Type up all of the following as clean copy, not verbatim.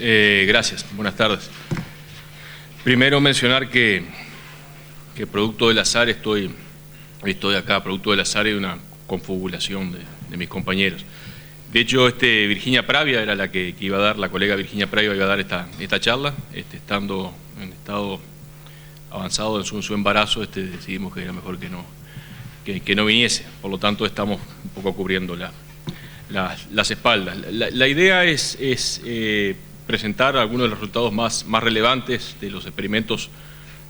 Gracias, buenas tardes. Primero mencionar que producto del azar estoy acá, producto del azar y de una confabulación de mis compañeros. De hecho, Virginia Pravia era la que iba a dar, la colega Virginia Pravia iba a dar esta charla, estando en estado avanzado en su embarazo, decidimos que era mejor que no viniese, por lo tanto estamos un poco cubriendo las espaldas. La idea es presentar algunos de los resultados más relevantes de los experimentos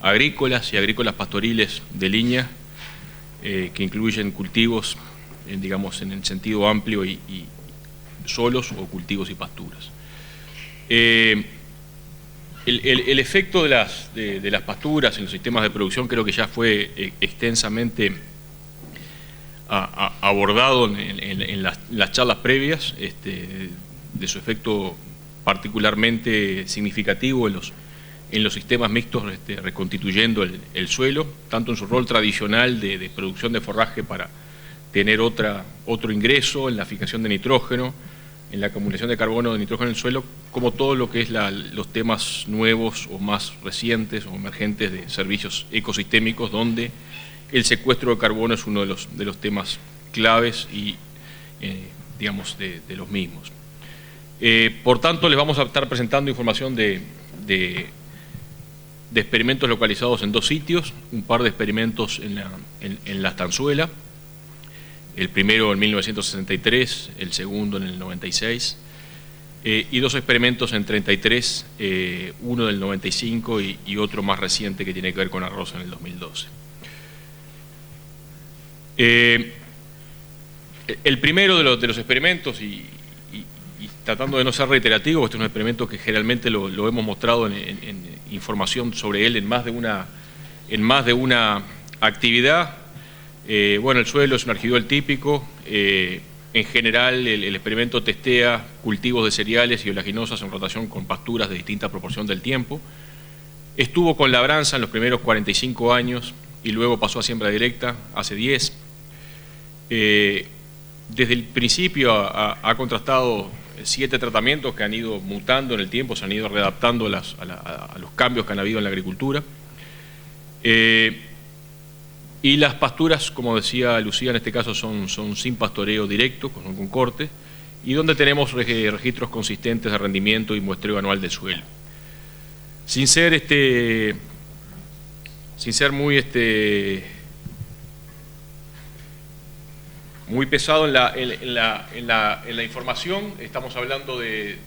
agrícolas y agrícolas pastoriles de línea, que incluyen cultivos, digamos, en el sentido amplio y solos o cultivos y pasturas. El efecto de las pasturas en los sistemas de producción creo que ya fue extensamente abordado en las charlas previas, de su efecto particularmente significativo en los sistemas mixtos, reconstituyendo el suelo, tanto en su rol tradicional de producción de forraje para tener otro ingreso en la fijación de nitrógeno, en la acumulación de carbono de nitrógeno en el suelo, como todo lo que es los temas nuevos o más recientes o emergentes de servicios ecosistémicos, donde el secuestro de carbono es uno de los temas claves y, digamos, de los mismos. Por tanto, les vamos a estar presentando información de experimentos localizados en 2 sitios, un par de experimentos en la estanzuela, el primero en 1963, el segundo en el 96, y 2 experimentos en 33, uno del 95 y otro más reciente que tiene que ver con arroz en el 2012. El primero de los experimentos, y tratando de no ser reiterativo, este es un experimento que generalmente lo hemos mostrado en información sobre él en más de una actividad. Bueno, el suelo es un argiduel típico. En general, el experimento testea cultivos de cereales y oleaginosas en rotación con pasturas de distinta proporción del tiempo. Estuvo con labranza en los primeros 45 años y luego pasó a siembra directa hace 10. Desde el principio ha contrastado 7 tratamientos que han ido mutando en el tiempo, se han ido readaptando a los cambios que han habido en la agricultura. Y las pasturas, como decía Lucía, en este caso son sin pastoreo directo, son con corte, y donde tenemos registros consistentes de rendimiento y muestreo anual del suelo. Sin ser muy pesado en la información, estamos hablando de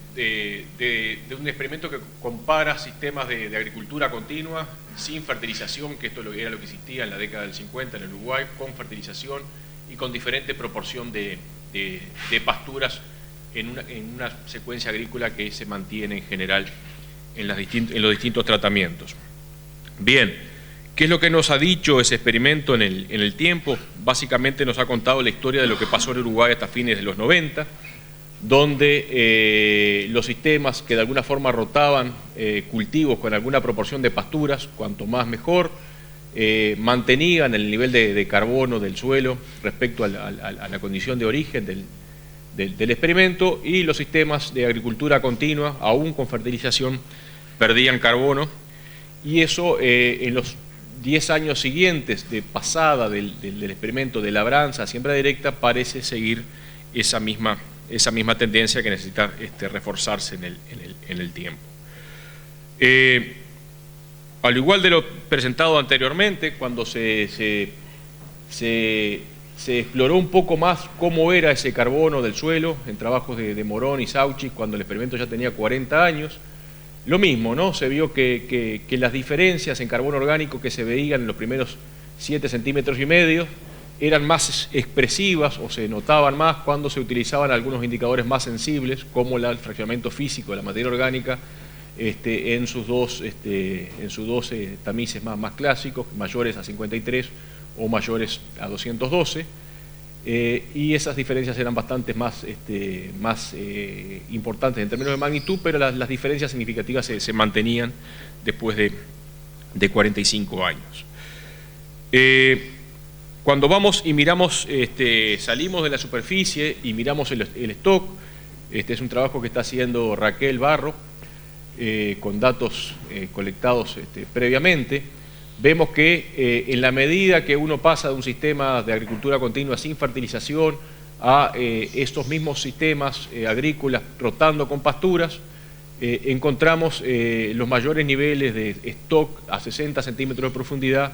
un experimento que compara sistemas de agricultura continua sin fertilización, que esto era lo que existía en la década del 50 en el Uruguay, con fertilización y con diferente proporción de pasturas en una secuencia agrícola que se mantiene en general en los distintos tratamientos. Bien, ¿qué es lo que nos ha dicho ese experimento en el tiempo? Básicamente nos ha contado la historia de lo que pasó en Uruguay hasta fines de los 90, donde los sistemas que de alguna forma rotaban cultivos con alguna proporción de pasturas, cuanto más mejor, mantenían el nivel de carbono del suelo respecto a la condición de origen del experimento, y los sistemas de agricultura continua, aún con fertilización, perdían carbono, y eso en los 10 años siguientes de pasada del experimento de labranza a siembra directa parece seguir esa misma tendencia que necesita reforzarse en el tiempo. Al igual de lo presentado anteriormente, cuando se exploró un poco más cómo era ese carbono del suelo en trabajos de Morón y Sauchi, cuando el experimento ya tenía 40 años, lo mismo, ¿no? Se vio que las diferencias en carbono orgánico que se veían en los primeros 7,5 centímetros eran más expresivas o se notaban más cuando se utilizaban algunos indicadores más sensibles, como el fraccionamiento físico de la materia orgánica en sus dos tamices más clásicos, mayores a 53 o mayores a 212. Y esas diferencias eran bastante más importantes en términos de magnitud, pero las diferencias significativas se mantenían después de 45 años. Cuando vamos y miramos, salimos de la superficie y miramos el stock, es un trabajo que está haciendo Raquel Barro, con datos colectados previamente, vemos que en la medida que uno pasa de un sistema de agricultura continua sin fertilización a estos mismos sistemas agrícolas rotando con pasturas, encontramos los mayores niveles de stock a 60 centímetros de profundidad,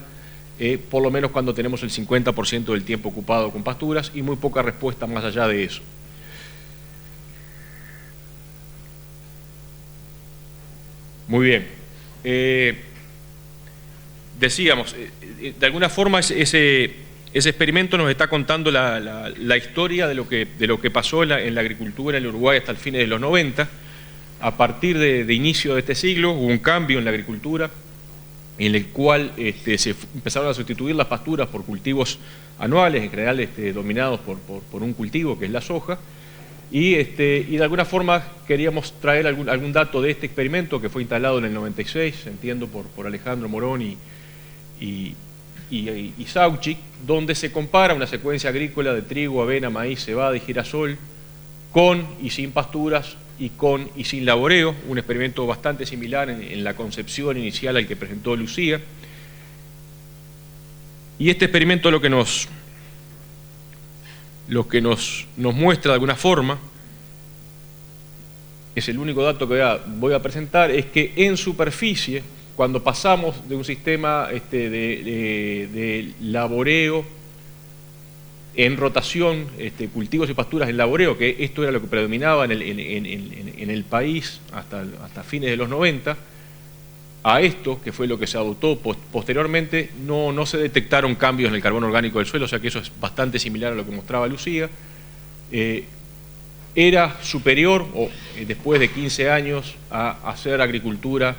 por lo menos cuando tenemos el 50% del tiempo ocupado con pasturas y muy poca respuesta más allá de eso. Muy bien. Decíamos, de alguna forma ese experimento nos está contando la historia de lo que pasó en la agricultura en el Uruguay hasta el fines de los 90. A partir de inicio de este siglo hubo un cambio en la agricultura en el cual se empezaron a sustituir las pasturas por cultivos anuales, en general dominados por un cultivo que es la soja, y de alguna forma queríamos traer algún dato de este experimento que fue instalado en el 96, entiendo por Alejandro Morón y Sauchik, donde se compara una secuencia agrícola de trigo, avena, maíz, cebada y girasol con y sin pasturas y con y sin laboreo, un experimento bastante similar en la concepción inicial al que presentó Lucía. Y este experimento lo que nos muestra de alguna forma, es el único dato que voy a presentar, es que en superficie, cuando pasamos de un sistema de laboreo en rotación, cultivos y pasturas en laboreo, que esto era lo que predominaba en el país hasta fines de los 90, a esto, que fue lo que se adoptó posteriormente, no se detectaron cambios en el carbono orgánico del suelo, o sea que eso es bastante similar a lo que mostraba Lucía. Era superior, después de 15 años, a hacer agricultura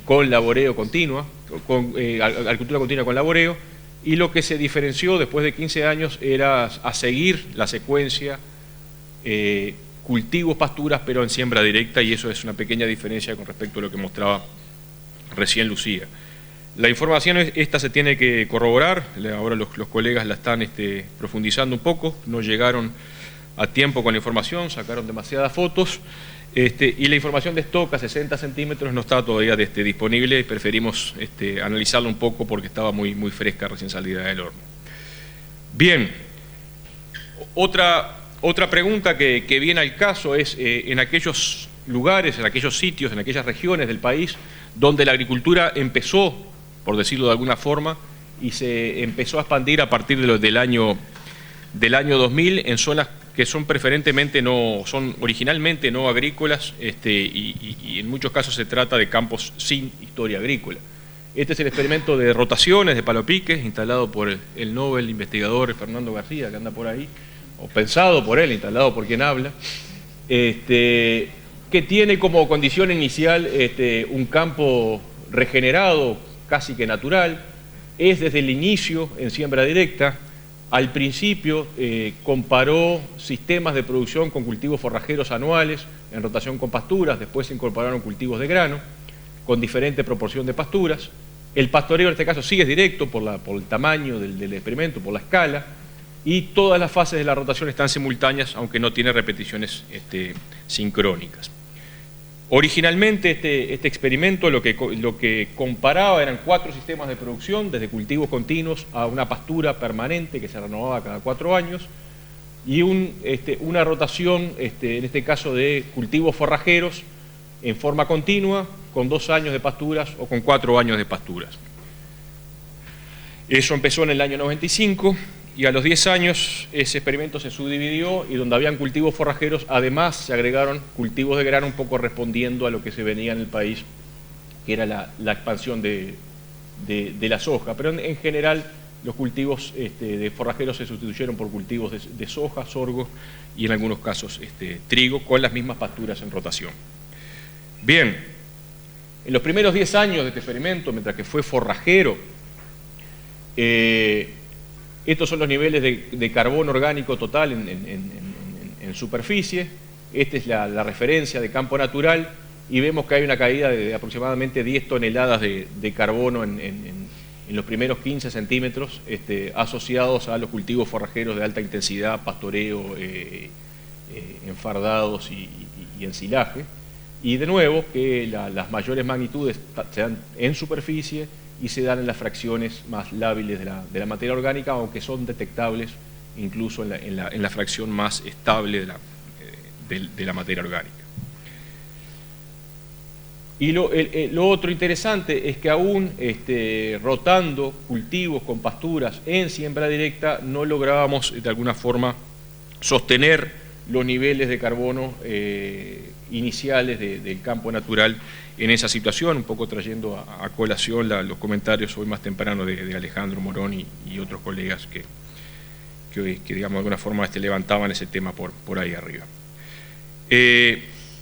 con laboreo continua, agricultura continua con laboreo, y lo que se diferenció después de 15 años era a seguir la secuencia cultivos, pasturas, pero en siembra directa, y eso es una pequeña diferencia con respecto a lo que mostraba recién Lucía. La información esta se tiene que corroborar, ahora los colegas la están profundizando un poco, no llegaron a tiempo con la información, sacaron demasiadas fotos, y la información de stock a 60 centímetros no está todavía disponible, preferimos analizarla un poco porque estaba muy fresca recién salida del horno. Bien, otra pregunta que viene al caso es en aquellos lugares, en aquellos sitios, en aquellas regiones del país donde la agricultura empezó, por decirlo de alguna forma, y se empezó a expandir a partir del año 2000 en zonas que son originalmente no agrícolas, y en muchos casos se trata de campos sin historia agrícola. Este es el experimento de rotaciones de palopiques instalado por el Nobel investigador Fernando García, que anda por ahí, o pensado por él, instalado por quien habla, que tiene como condición inicial un campo regenerado, casi que natural, es desde el inicio en siembra directa. Al principio comparó sistemas de producción con cultivos forrajeros anuales en rotación con pasturas, después se incorporaron cultivos de grano con diferente proporción de pasturas. El pastoreo en este caso sí es directo por el tamaño del experimento, por la escala, y todas las fases de la rotación están simultáneas, aunque no tiene repeticiones sincrónicas. Originalmente este experimento lo que comparaba eran 4 sistemas de producción, desde cultivos continuos a una pastura permanente que se renovaba cada 4 años, y una rotación, en este caso de cultivos forrajeros, en forma continua, con 2 años de pasturas o con 4 años de pasturas. Eso empezó en el año 95, y a los 10 años ese experimento se subdividió, y donde habían cultivos forrajeros, además se agregaron cultivos de grano, un poco respondiendo a lo que se venía en el país, que era la expansión de la soja. Pero en general los cultivos de forrajeros se sustituyeron por cultivos de soja, sorgo y en algunos casos trigo, con las mismas pasturas en rotación. Bien, en los primeros 10 años de este experimento, mientras que fue forrajero, estos son los niveles de carbono orgánico total en superficie. Esta es la referencia de campo natural, y vemos que hay una caída de aproximadamente 10 toneladas de carbono en los primeros 15 centímetros asociados a los cultivos forrajeros de alta intensidad, pastoreo, enfardados y ensilaje. y de nuevo que las mayores magnitudes se dan en superficie y se dan en las fracciones más lábiles de la materia orgánica, aunque son detectables incluso en la fracción más estable de la materia orgánica. Y lo otro interesante es que aún rotando cultivos con pasturas en siembra directa no lográbamos de alguna forma sostener los niveles de carbono iniciales del campo natural en esa situación, un poco trayendo a colación los comentarios hoy más temprano de Alejandro Morón y otros colegas que digamos de alguna forma levantaban ese tema por ahí arriba.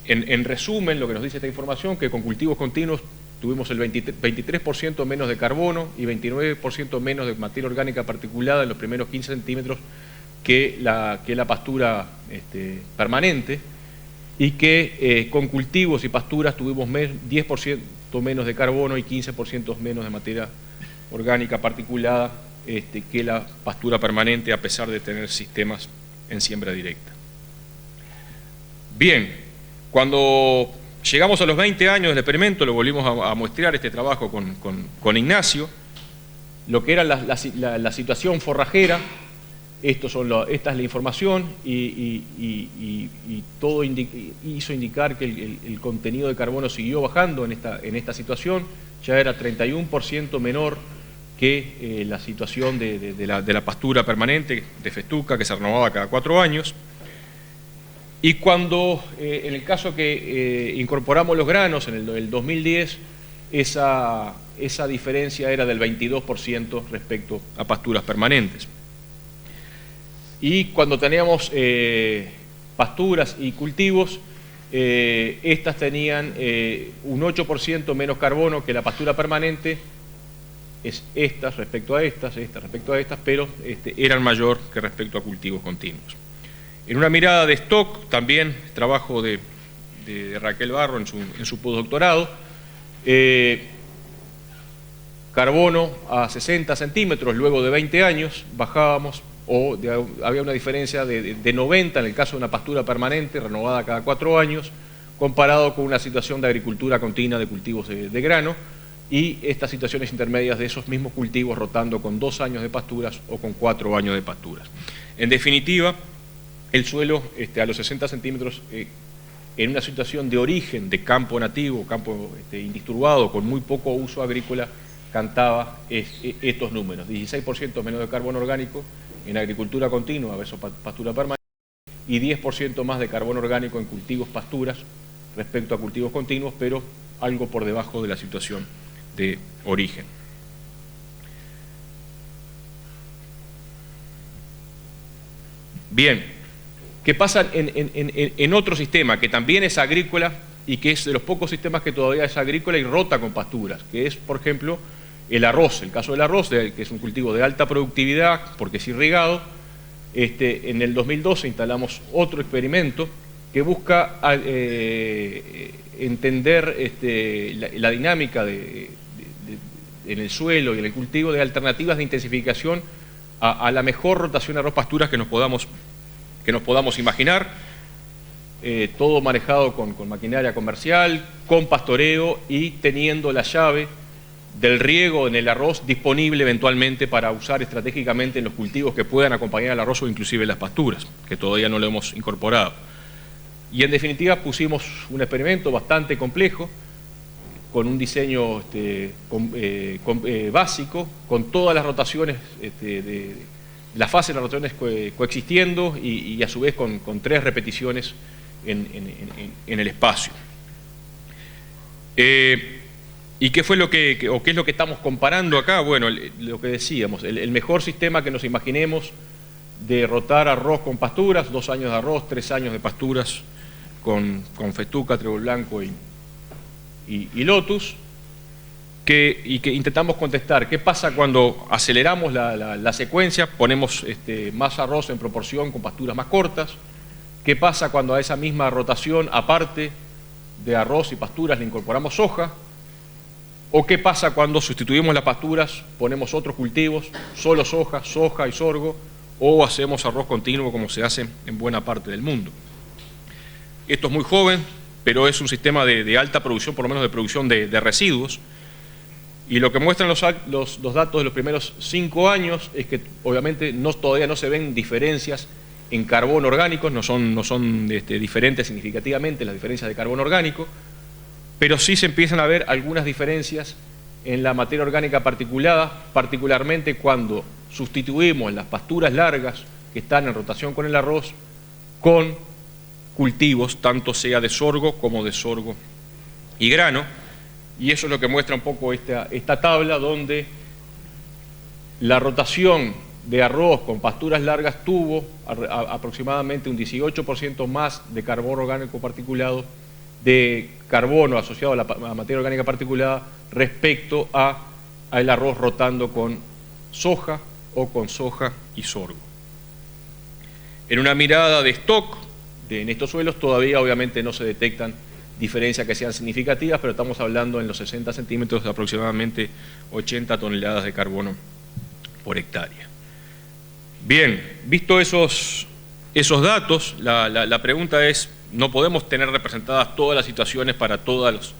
En resumen, lo que nos dice esta información, que con cultivos continuos tuvimos el 23% menos de carbono y 29% menos de materia orgánica particulada en los primeros 15 centímetros que la pastura permanente, y que con cultivos y pasturas tuvimos 10% menos de carbono y 15% menos de materia orgánica particulada que la pastura permanente, a pesar de tener sistemas en siembra directa. Bien. Cuando llegamos a los 20 años del experimento, lo volvimos a muestrear este trabajo con Ignacio, lo que era la situación forrajera. Esta es la información y todo hizo indicar que el contenido de carbono siguió bajando en esta situación, ya era 31% menor que la situación de la pastura permanente de festuca, que se renovaba cada 4 años. Y cuando, en el caso que incorporamos los granos en el 2010, esa diferencia era del 22% respecto a pasturas permanentes. Y cuando teníamos pasturas y cultivos, estas tenían un 8% menos carbono que la pastura permanente, estas respecto a estas, pero eran mayor que respecto a cultivos continuos. En una mirada de stock, también trabajo de Raquel Barro en su postdoctorado, carbono a 60 centímetros luego de 20 años, bajábamos, había una diferencia de 90 en el caso de una pastura permanente renovada cada 4 años, comparado con una situación de agricultura continua de cultivos de grano, y estas situaciones intermedias de esos mismos cultivos rotando con 2 años de pasturas o con 4 años de pasturas. En definitiva, el suelo a los 60 centímetros en una situación de origen de campo nativo, campo indisturbado, con muy poco uso agrícola, cantaba estos números: 16% menos de carbono orgánico en agricultura continua versus pastura permanente y 10% más de carbono orgánico en cultivos pasturas respecto a cultivos continuos, pero algo por debajo de la situación de origen. Bien, ¿qué pasa en otro sistema que también es agrícola y que es de los pocos sistemas que todavía es agrícola y rota con pasturas? Que es, por ejemplo, el arroz. El caso del arroz, que es un cultivo de alta productividad porque es irrigado. En el 2012 instalamos otro experimento que busca entender la dinámica en el suelo y en el cultivo de alternativas de intensificación a la mejor rotación de arroz-pasturas que nos podamos imaginar, todo manejado con maquinaria comercial, con pastoreo y teniendo la llave del riego en el arroz disponible eventualmente para usar estratégicamente en los cultivos que puedan acompañar al arroz o inclusive las pasturas, que todavía no lo hemos incorporado. Y en definitiva pusimos un experimento bastante complejo, con un diseño básico, con todas las rotaciones, la fase de las rotaciones coexistiendo y a su vez con 3 repeticiones en el espacio. ¿Y qué fue qué es lo que estamos comparando acá? Bueno, lo que decíamos, el mejor sistema que nos imaginemos de rotar arroz con pasturas, 2 años de arroz, 3 años de pasturas con festuca, trébol blanco y lotus, y que intentamos contestar qué pasa cuando aceleramos la secuencia, ponemos más arroz en proporción con pasturas más cortas, qué pasa cuando a esa misma rotación, aparte de arroz y pasturas, le incorporamos soja, o qué pasa cuando sustituimos las pasturas, ponemos otros cultivos, solo soja y sorgo, o hacemos arroz continuo como se hace en buena parte del mundo. Esto es muy joven, pero es un sistema de alta producción, por lo menos de producción de residuos. Y lo que muestran los datos de los primeros 5 años es que obviamente todavía no se ven diferencias en carbono orgánico, no son diferentes significativamente las diferencias de carbono orgánico, pero sí se empiezan a ver algunas diferencias en la materia orgánica particulada, particularmente cuando sustituimos las pasturas largas que están en rotación con el arroz con cultivos, tanto sea de sorgo como de sorgo y grano. Y eso es lo que muestra un poco esta tabla, donde la rotación de arroz con pasturas largas tuvo aproximadamente un 18% más de carbono orgánico particulado, de carbono asociado a la materia orgánica particulada respecto al arroz rotando con soja o con soja y sorgo. En una mirada de stock en estos suelos todavía obviamente no se detectan diferencias que sean significativas, pero estamos hablando en los 60 centímetros de aproximadamente 80 toneladas de carbono por hectárea. Bien, visto esos datos, la pregunta es, no podemos tener representadas todas las situaciones para todos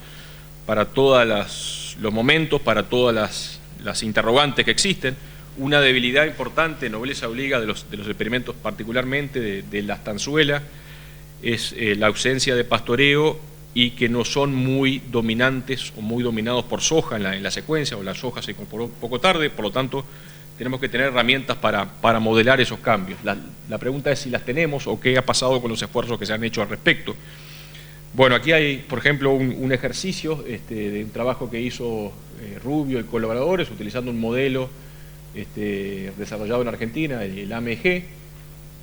los momentos, para todas las interrogantes que existen. Una debilidad importante, nobleza obliga, de los experimentos particularmente de la estanzuela, es la ausencia de pastoreo y que no son muy dominantes o muy dominados por soja en la secuencia, o la soja se incorporó un poco tarde, por lo tanto tenemos que tener herramientas para modelar esos cambios. La pregunta es si las tenemos o qué ha pasado con los esfuerzos que se han hecho al respecto. Bueno, aquí hay, por ejemplo, un ejercicio de un trabajo que hizo Rubio y colaboradores, utilizando un modelo desarrollado en Argentina, el AMG,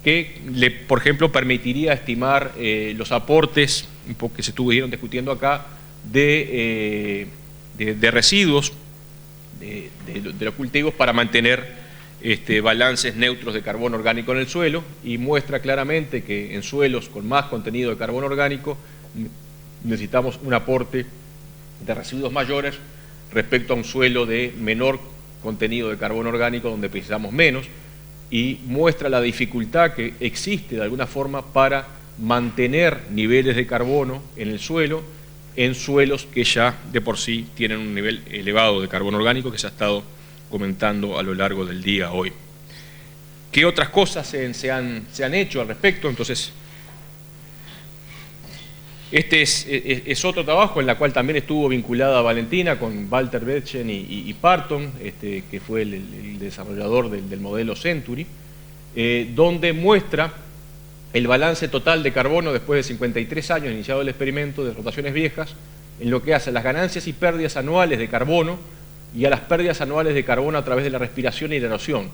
que por ejemplo, permitiría estimar los aportes, un poco que se estuvieron discutiendo acá, de residuos de los cultivos para mantener balances neutros de carbono orgánico en el suelo, y muestra claramente que en suelos con más contenido de carbono orgánico necesitamos un aporte de residuos mayores respecto a un suelo de menor contenido de carbono orgánico donde precisamos menos, y muestra la dificultad que existe de alguna forma para mantener niveles de carbono en el suelo, en suelos que ya de por sí tienen un nivel elevado de carbono orgánico, que se ha estado comentando a lo largo del día hoy. ¿Qué otras cosas se han hecho al respecto? Entonces, este es otro trabajo en el cual también estuvo vinculada Valentina con Walter Betchen y Parton, que fue el desarrollador del modelo Century, donde muestra el balance total de carbono después de 53 años iniciado el experimento de rotaciones viejas, en lo que hace a las ganancias y pérdidas anuales de carbono y a las pérdidas anuales de carbono a través de la respiración y la erosión.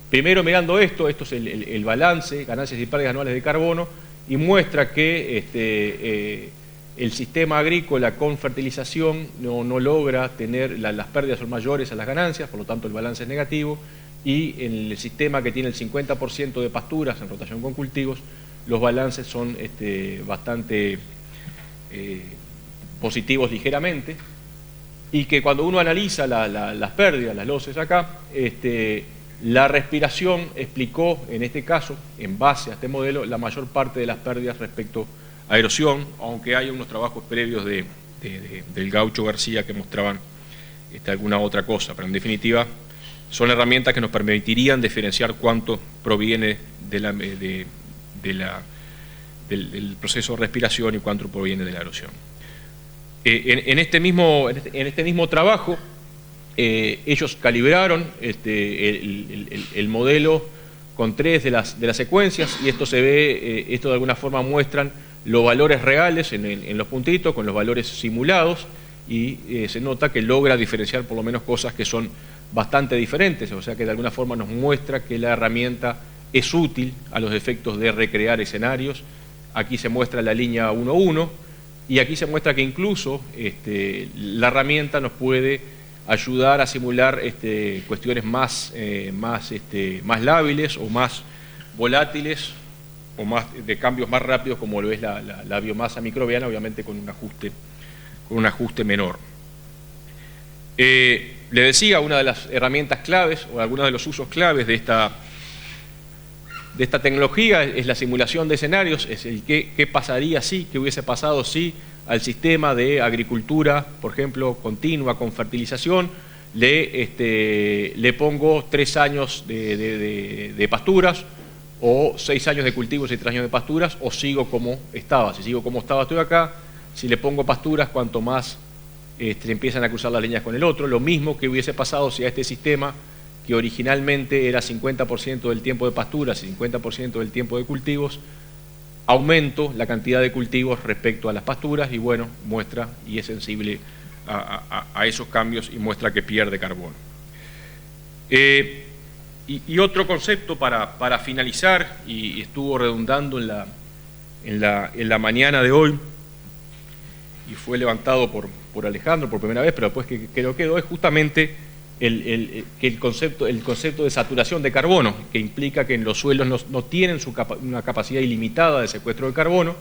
Primero mirando esto es el balance, ganancias y pérdidas anuales de carbono, y muestra que el sistema agrícola con fertilización no logra tener, las pérdidas son mayores a las ganancias, por lo tanto el balance es negativo, y en el sistema que tiene el 50% de pasturas en rotación con cultivos, los balances son bastante positivos ligeramente, y que cuando uno analiza las pérdidas, las losses acá, la respiración explicó, en este caso, en base a este modelo, la mayor parte de las pérdidas respecto a erosión, aunque hay unos trabajos previos del Gaucho García que mostraban alguna otra cosa, pero en definitiva son herramientas que nos permitirían diferenciar cuánto proviene del proceso de respiración y cuánto proviene de la erosión. En este mismo trabajo, ellos calibraron el modelo con 3 de las secuencias, y esto se ve, esto de alguna forma muestran los valores reales en los puntitos con los valores simulados, y se nota que logra diferenciar por lo menos cosas que son bastante diferentes, o sea que de alguna forma nos muestra que la herramienta es útil a los efectos de recrear escenarios. Aquí se muestra la línea 1.1, y aquí se muestra que incluso la herramienta nos puede ayudar a simular cuestiones más lábiles o más volátiles, o más de cambios más rápidos, como lo es la biomasa microbiana, obviamente con un ajuste menor. Le decía, una de las herramientas claves o algunos de los usos claves de esta tecnología es la simulación de escenarios, es el qué pasaría si, qué hubiese pasado si al sistema de agricultura, por ejemplo, continua con fertilización, le pongo 3 años de pasturas, o 6 años de cultivos y 3 años de pasturas, o sigo como estaba. Si sigo como estaba, estoy acá. Si le pongo pasturas, cuanto más empiezan a cruzar las líneas con el otro. Lo mismo que hubiese pasado si a este sistema, que originalmente era 50% del tiempo de pasturas y 50% del tiempo de cultivos, aumento la cantidad de cultivos respecto a las pasturas y bueno, muestra y es sensible a esos cambios y muestra que pierde carbono. Y otro concepto para finalizar, y estuvo redundando en la mañana de hoy, y fue levantado por Alejandro por primera vez, pero después que lo quedó, es justamente el concepto de saturación de carbono, que implica que en los suelos no tienen una capacidad ilimitada de secuestro de carbono,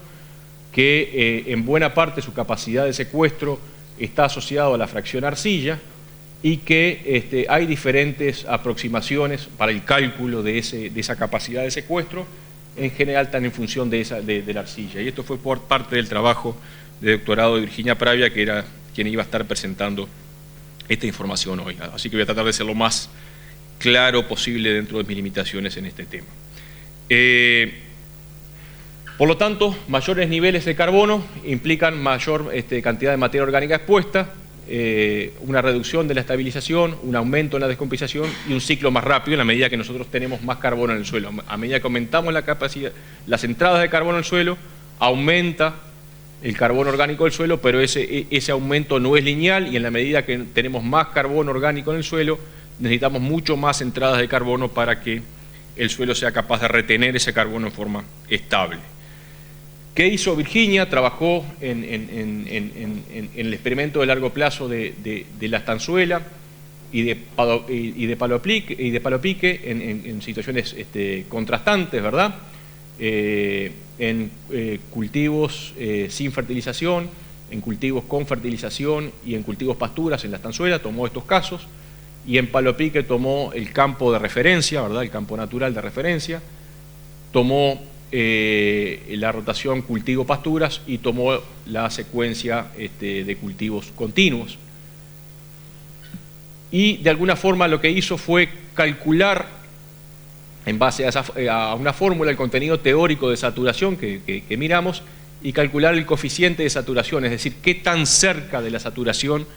que en buena parte su capacidad de secuestro está asociado a la fracción arcilla, y que hay diferentes aproximaciones para el cálculo de esa capacidad de secuestro, en general están en función de la arcilla. Y esto fue por parte del trabajo de doctorado de Virginia Pravia, que era quien iba a estar presentando esta información hoy. Así que voy a tratar de ser lo más claro posible dentro de mis limitaciones en este tema. Por lo tanto, mayores niveles de carbono implican mayor cantidad de materia orgánica expuesta, una reducción de la estabilización, un aumento en la descomposición y un ciclo más rápido en la medida que nosotros tenemos más carbono en el suelo. A medida que aumentamos la capacidad, las entradas de carbono al suelo, aumenta el carbono orgánico del suelo, pero ese aumento no es lineal y en la medida que tenemos más carbono orgánico en el suelo, necesitamos mucho más entradas de carbono para que el suelo sea capaz de retener ese carbono en forma estable. ¿Qué hizo Virginia? Trabajó en el experimento de largo plazo de la estanzuela y de palo pique en situaciones contrastantes, ¿verdad? En cultivos sin fertilización, en cultivos con fertilización y en cultivos pasturas en la estanzuela, tomó estos casos, y en palo pique tomó el campo de referencia, ¿verdad? El campo natural de referencia, tomó la rotación cultivo-pasturas y tomó la secuencia de cultivos continuos. Y de alguna forma lo que hizo fue calcular, en base a una fórmula, el contenido teórico de saturación que miramos, y calcular el coeficiente de saturación, es decir, qué tan cerca de la saturación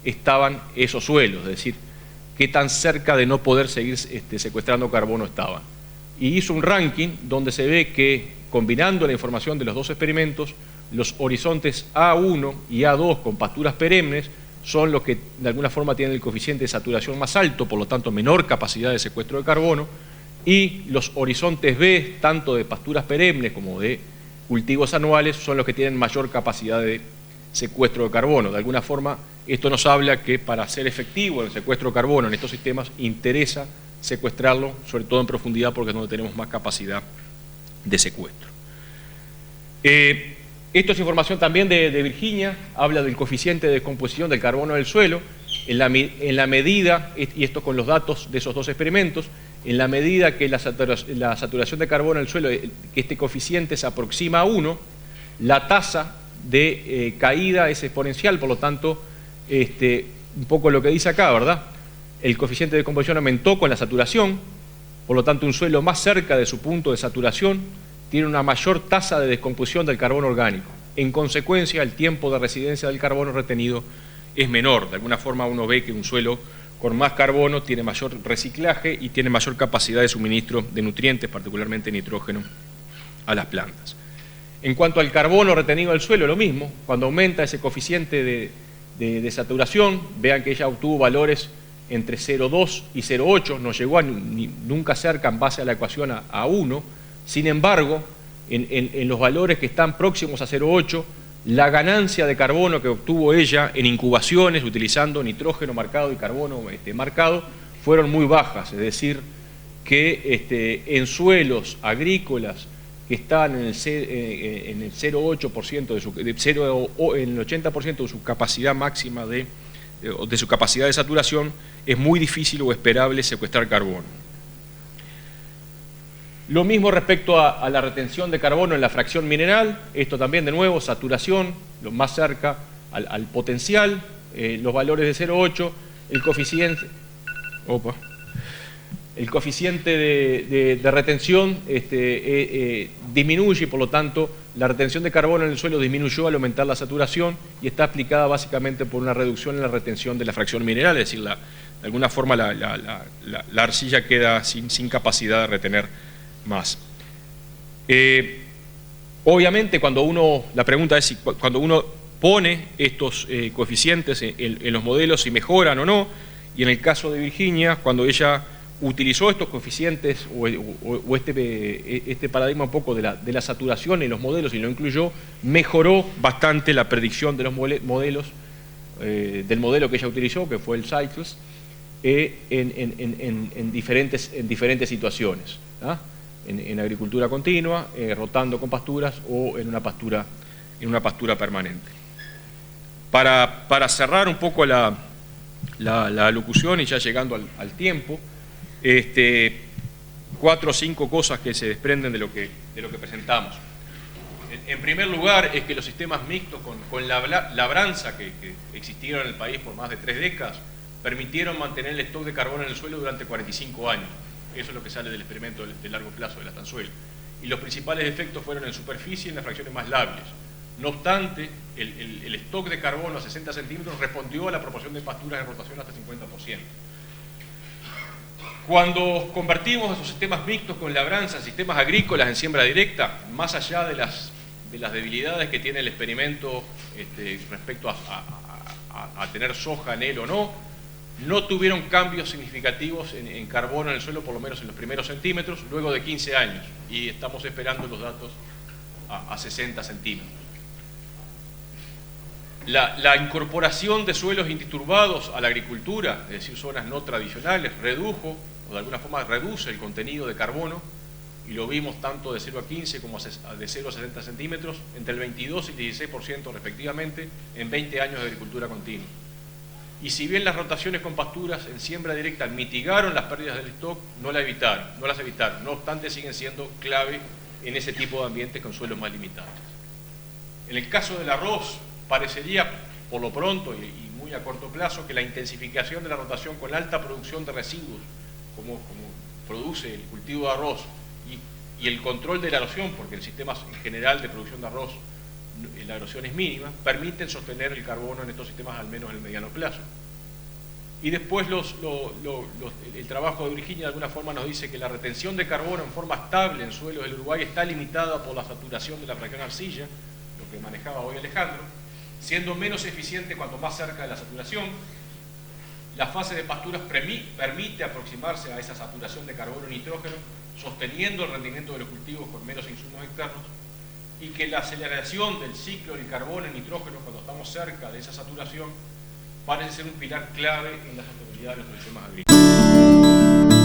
estaban esos suelos, es decir, qué tan cerca de no poder seguir secuestrando carbono estaban. Y hizo un ranking donde se ve que, combinando la información de los dos experimentos, los horizontes A1 y A2 con pasturas perennes son los que de alguna forma tienen el coeficiente de saturación más alto, por lo tanto menor capacidad de secuestro de carbono, y los horizontes B, tanto de pasturas perennes como de cultivos anuales, son los que tienen mayor capacidad de secuestro de carbono. De alguna forma, esto nos habla que para ser efectivo el secuestro de carbono en estos sistemas interesa secuestrarlo, sobre todo en profundidad, porque es donde tenemos más capacidad de secuestro. Esto es información también de Virginia, habla del coeficiente de descomposición del carbono del suelo, en la medida, y esto con los datos de esos dos experimentos, en la medida que la saturación de carbono del suelo, que este coeficiente se aproxima a 1, la tasa de caída es exponencial, por lo tanto, un poco lo que dice acá, ¿verdad? El coeficiente de descomposición aumentó con la saturación, por lo tanto un suelo más cerca de su punto de saturación tiene una mayor tasa de descomposición del carbono orgánico. En consecuencia, el tiempo de residencia del carbono retenido es menor. De alguna forma uno ve que un suelo con más carbono tiene mayor reciclaje y tiene mayor capacidad de suministro de nutrientes, particularmente nitrógeno, a las plantas. En cuanto al carbono retenido del suelo, lo mismo. Cuando aumenta ese coeficiente de saturación, vean que ella obtuvo valores entre 0,2 y 0,8, no llegó nunca cerca en base a la ecuación a 1. Sin embargo, en los valores que están próximos a 0,8, la ganancia de carbono que obtuvo ella en incubaciones, utilizando nitrógeno marcado y carbono marcado, fueron muy bajas, es decir, que en suelos agrícolas que están en el 0,8% en el 80% de su capacidad máxima de su capacidad de saturación, es muy difícil o esperable secuestrar carbono. Lo mismo respecto a la retención de carbono en la fracción mineral, esto también de nuevo, saturación, lo más cerca al potencial, los valores de 0,8, el coeficiente de retención disminuye y por lo tanto la retención de carbono en el suelo disminuyó al aumentar la saturación y está explicada básicamente por una reducción en la retención de la fracción mineral, es decir, de alguna forma la arcilla queda sin capacidad de retener más. Obviamente la pregunta es si cuando uno pone estos coeficientes en los modelos si mejoran o no, y en el caso de Virginia, cuando ella utilizó estos coeficientes o este paradigma un poco de la saturación en los modelos y lo incluyó, mejoró bastante la predicción de los modelos, del modelo que ella utilizó, que fue el Cycles, en diferentes situaciones, ¿ah? En agricultura continua, rotando con pasturas o en una pastura permanente. Para cerrar un poco la alocución y ya llegando al tiempo, 4 o 5 cosas que se desprenden de lo que presentamos. En primer lugar, es que los sistemas mixtos con labranza que existieron en el país por más de 3 décadas permitieron mantener el stock de carbono en el suelo durante 45 años. Eso es lo que sale del experimento de largo plazo de la Estanzuela. Y los principales efectos fueron en superficie y en las fracciones más lables. No obstante, el stock de carbono a 60 centímetros respondió a la proporción de pasturas de rotación hasta 50%. Cuando convertimos esos sistemas mixtos con labranza en sistemas agrícolas en siembra directa, más allá de las debilidades que tiene el experimento respecto a tener soja en él o no tuvieron cambios significativos en carbono en el suelo, por lo menos en los primeros centímetros, luego de 15 años, y estamos esperando los datos a 60 centímetros. La incorporación de suelos indisturbados a la agricultura, es decir, zonas no tradicionales, redujo, o de alguna forma reduce el contenido de carbono, y lo vimos tanto de 0 a 15 como de 0 a 60 centímetros, entre el 22 y el 16% respectivamente, en 20 años de agricultura continua. Y si bien las rotaciones con pasturas en siembra directa mitigaron las pérdidas del stock, no las evitaron. No obstante, siguen siendo clave en ese tipo de ambientes con suelos más limitados. En el caso del arroz, parecería, por lo pronto y muy a corto plazo, que la intensificación de la rotación con alta producción de residuos, como produce el cultivo de arroz, y el control de la erosión, porque el sistema en general de producción de arroz, la erosión es mínima, permiten sostener el carbono en estos sistemas al menos en el mediano plazo. Y después el trabajo de Virginia de alguna forma nos dice que la retención de carbono en forma estable en suelos del Uruguay está limitada por la saturación de la fracción arcilla, lo que manejaba hoy Alejandro, siendo menos eficiente cuanto más cerca de la saturación. La fase de pasturas permite aproximarse a esa saturación de carbono y nitrógeno, sosteniendo el rendimiento de los cultivos con menos insumos externos, y que la aceleración del ciclo del carbono y nitrógeno cuando estamos cerca de esa saturación parece ser un pilar clave en la sostenibilidad de los sistemas agrícolas.